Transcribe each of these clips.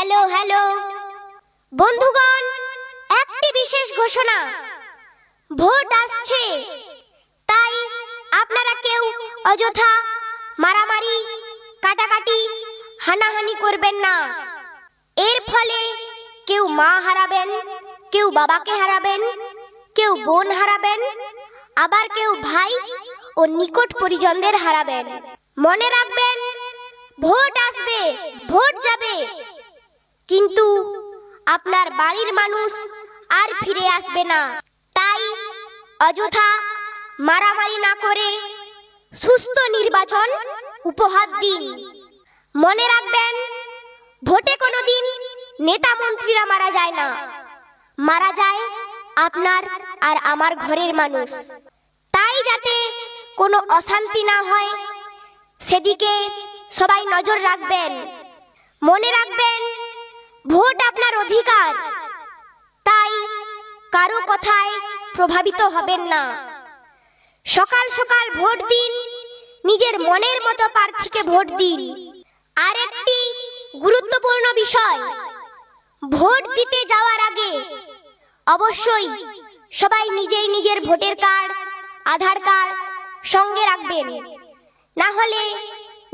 Hello hello বন্ধুগণ, একটি বিশেষ ঘোষণা। ভোট আসছে, তাই আপনারা কেউ অযথা মারামারি, কাটাকাটি, হানাহানি করবেন না। এর ফলে কেউ মা হারাবেন, কেউ বাবাকে হারাবেন, কেউ বোন হারাবেন, আবার কেউ ভাই ও নিকট পরিজনদের হারাবেন। মনে রাখবেন, ভোট আসবে, ভোট যাবে, কিন্তু আপনার বাড়ির মানুষ আর ফিরে আসবে না। তাই অযথা মারামারি না করে সুস্থ নির্বাচন উপহার দিন। মনে রাখবেন, ভোটে কোনোদিন নেতা মন্ত্রীরা মারা যায় না, মারা যায় আপনার আর আমার ঘরের মানুষ। তাই যাতে কোনো অশান্তি না হয়, সেদিকে সবাই নজর রাখবেন। মনে রাখবেন, ভোট আপনার অধিকার, তাই কারো কথায় প্রভাবিত হবেন না। সকাল সকাল ভোট দিন, নিজের মনের মতো প্রার্থীকে ভোট দিন। আর একটি গুরুত্বপূর্ণ বিষয়, ভোট দিতে যাওয়ার আগে অবশ্যই সবাই নিজেই নিজের ভোটার কার্ড, আধার কার্ড সঙ্গে রাখবেন, না হলে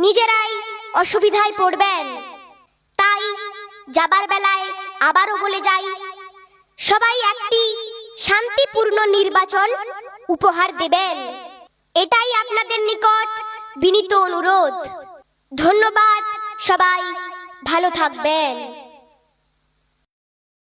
নিজেরাই অসুবিধায় পড়বেন। তাই যাবার বেলায় আবারও বলে যাই, সবাই একটি শান্তিপূর্ণ নির্বাচন উপহার দেবেন। এটাই আপনাদের নিকট বিনীত অনুরোধ। ধন্যবাদ, সবাই ভালো থাকবেন।